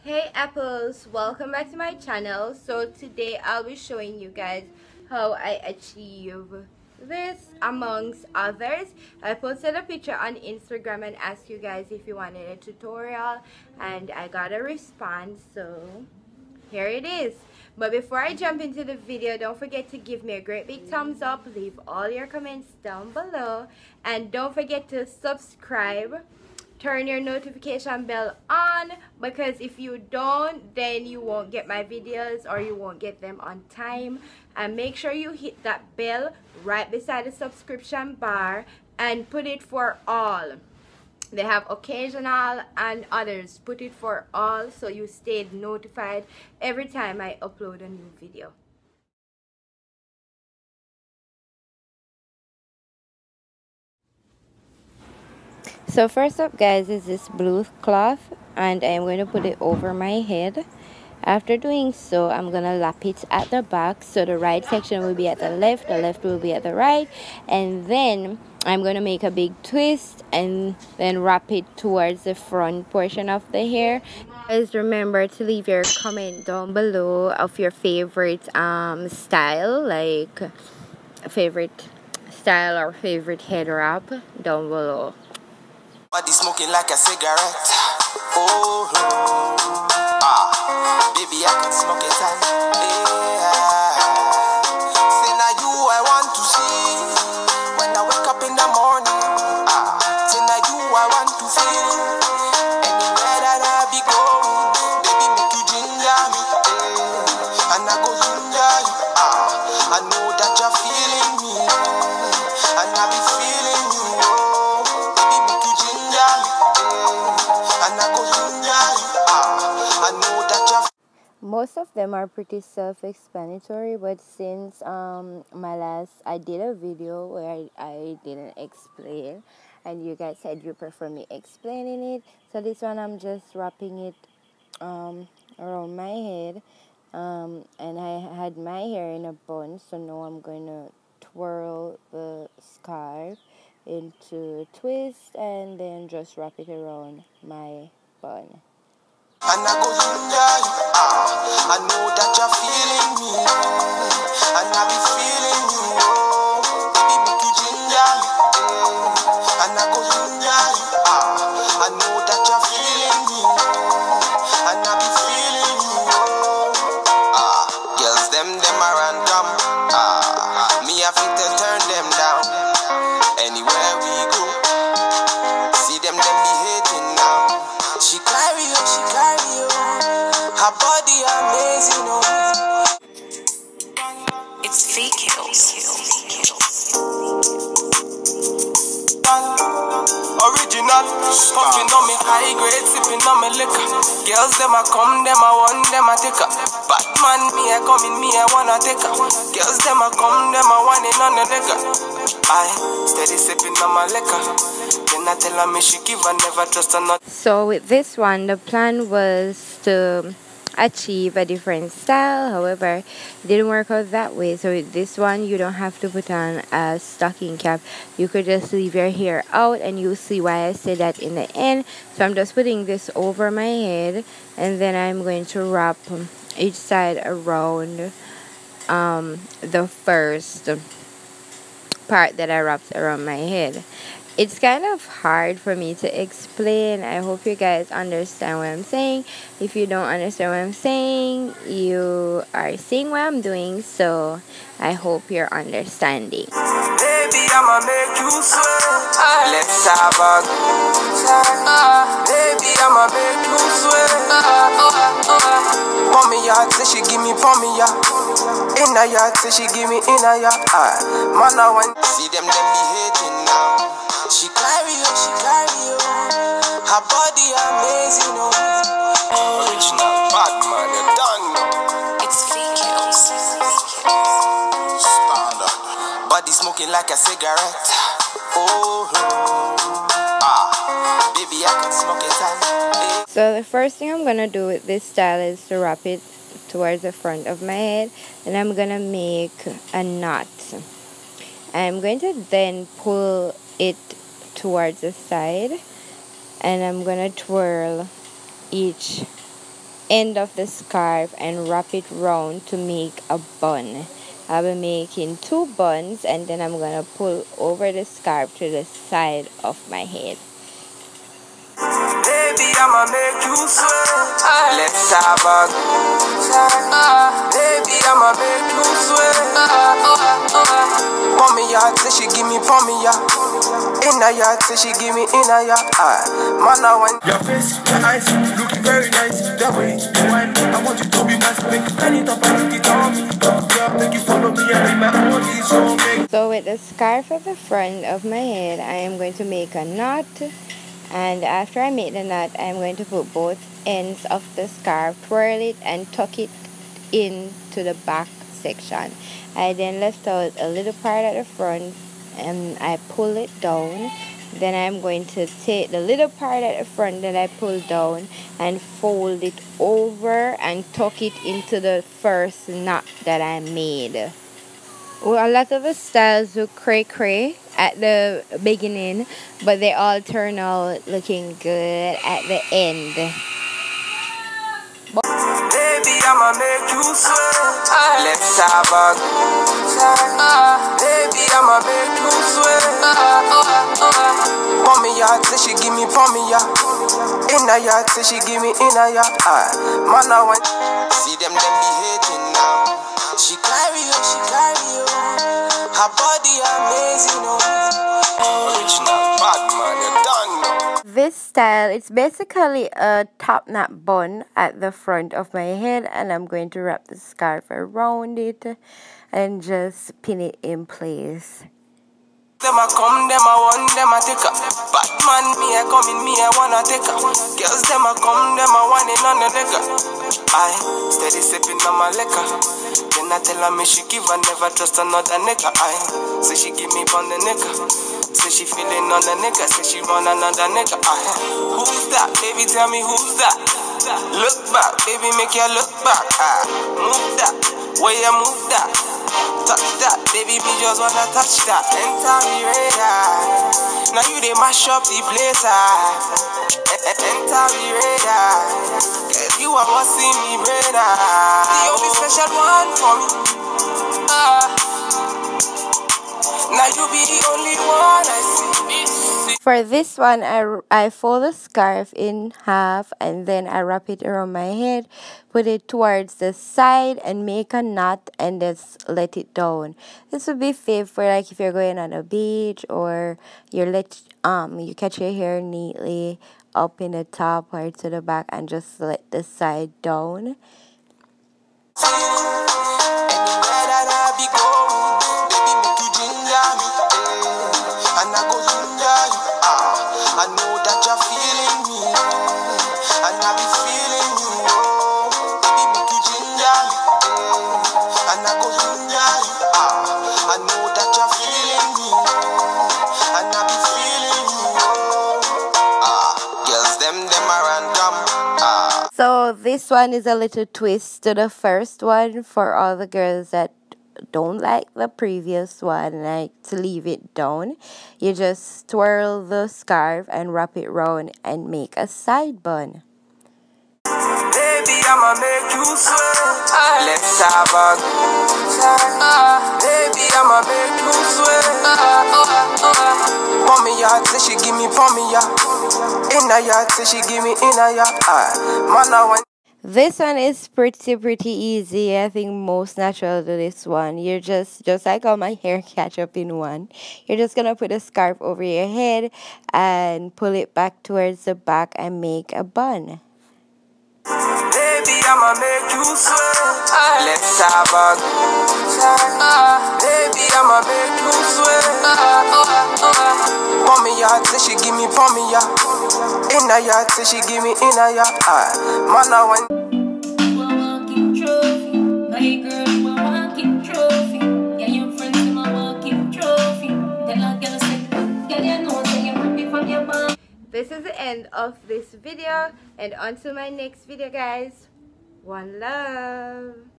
Hey apples, welcome back to my channel. So today I'll be showing you guys how I achieve this amongst others. I posted a picture on Instagram and asked you guys if you wanted a tutorial, and I got a response, so here it is. But before I jump into the video, don't forget to give me a great big thumbs up, leave all your comments down below, and don't forget to subscribe. Turn your notification bell on, because if you don't, then you won't get my videos or you won't get them on time. And make sure you hit that bell right beside the subscription bar and put it for all. They have occasional and others. Put it for all so you stay notified every time I upload a new video. So first up, guys, is this blue cloth, and I'm going to put it over my head. After doing so, I'm going to lap it at the back, so the right section will be at the left will be at the right, and then I'm going to make a big twist and then wrap it towards the front portion of the hair. Guys, remember to leave your comment down below of your favorite style, like favorite style or favorite head wrap down below. Body smoking like a cigarette. Oh, baby, I can smoke it out. Yeah. Say now you I want to see when I wake up in the morning. Say now you I want to feel anywhere that I be going. Baby, make you ginger me, and I go ginger you. I know that you're feeling me, and I be feeling you. Baby, make you ginger me, and I go ginger you. I know that you're. Most of them are pretty self-explanatory, but since I did a video where I didn't explain, and you guys said you prefer me explaining it, so this one I'm just wrapping it around my head, and I had my hair in a bun, so now I'm going to twirl the scarf into a twist and then just wrap it around my bun. And I go ginger you. I know that you're feeling me, and I be feeling you. Baby, make you ginger me, and I go ginger you. I know that you're feeling me, and I be feeling you. Girls, them are random. Me have to turn them down. Anywhere we go, see them be hating now. She carry you. Her body amazing, oh. It's fake hills. Original, puffing on me high grade, sipping on me liquor. Girls, them a come, them a want, them a take her. Batman, me a coming, me a wanna take her. Girls, them a come, them a want it on the nigga. I steady sipping on my liquor. Then I tell her me she give her, never trust her not. So with this one, the plan was to achieve a different style. However, it didn't work out that way. So with this one, you don't have to put on a stocking cap. You could just leave your hair out, and you'll see why I said that in the end. So I'm just putting this over my head, and then I'm going to wrap each side around the first part that I wrapped around my head. It's kind of hard for me to explain. I hope you guys understand what I'm saying. If you don't understand what I'm saying, you are seeing what I'm doing, so I hope you're understanding. Baby, I'ma make you sweat. Let's have a good time. Baby, I'ma make you sweat. Mommy yard say she give me pommy yard. In a yard say she give me in a yard. Man, I want see them be hating now. She carry you. Her body amazing, oh. Original bad man, you done know. It's fake hills. Standard. Body smoking like a cigarette. Oh, baby, I can smoke it out. So the first thing I'm gonna do with this style is to wrap it towards the front of my head, and I'm gonna make a knot. I'm going to then pull it towards the side, and I'm gonna twirl each end of the scarf and wrap it round to make a bun. I'll be making 2 buns, and then I'm gonna pull over the scarf to the side of my head. Baby, I'ma make you sweat. Let's have a good time. Baby, I'ma make you sweat. Mommy yard say she give me pommy ya. In a yard say she give me in a yard. Man, I want your face, your eyes, looking very nice. That way, wine, I want you to be nice. Make you turn it up and put it on me. Girl, make you follow me and be my only soulmate. So with the scarf at the front of my head, I am going to make a knot. And after I make the knot, I'm going to put both ends of the scarf, twirl it and tuck it into the back section. I then left out a little part at the front and I pull it down. Then I'm going to take the little part at the front that I pulled down and fold it over and tuck it into the first knot that I made. Well, a lot of the styles look cray at the beginning, but they all turn out looking good at the end. Baby, I'ma make you sweat. Let's have a good time. Baby, I'ma make you sweat. Mommy yard say she give me pommy ya. In a yard say she give me in a yard. Man, I want see them be hating now. She carry you. Her body amazing, original bad man, you don't know. This style, it's basically a top knot bun at the front of my head, and I'm going to wrap the scarf around it and just pin it in place. Them a come, them a want, them a take a Batman, me a come in, me a wanna take a girls, them a come, them a want it on the liquor. I steady sipping on my liquor. Then I tell her me she give her never trust another nigga. I say she give me on the nigga. Say she feeling on the nigga. Say she run another nigga. Who's that? Baby, tell me who's that? Look back, baby, make you look back. Move that, way you move that. Touch that, baby, me just wanna touch that. Enter me radar. Now you they mash up the place. Enter me radar. Cause you are what's in me radar. The only special one for me. Now you be the only one I see. For this one, I fold the scarf in half and then I wrap it around my head, put it towards the side and make a knot and just let it down. This would be fit for like if you're going on a beach or you catch your hair neatly up in the top or to the back and just let the side down. Anywhere that I be going, baby, make you ginger me, and I go ginger you. I know that you're feeling me, and I be feeling you. Baby, make you ginger me, and I go ginger you. I know that you're feeling me, and I be feeling you. Girls, them are random. So this one is a little twist to the first one for all the girls that don't like the previous one, like to leave it down. You just twirl the scarf and wrap it round and make a side bun. Baby, I'ma make you sweat. Let's have a good time. Baby, I'ma make you sweat. Mommy yard say she give me pommy ya. In a yard say she give me in a yard. Man, I want. This one is pretty easy. I think most natural to this one. You're just like all my hair catch up in one. You're just gonna put a scarf over your head and pull it back towards the back and make a bun. Baby, I'ma make you sweat. Let's have a good time. Baby, I'ma make you sweat. Mommy yard say she give me pommy ya. In a yard say she give me in a yard. Man, I want. Walking trophy, my girl, my walking trophy. Yeah, your friends, my walking trophy. Tell a girl, say, girl, you know, say you're happy from your mom. This is the end of this video, and until my next video, guys, one love.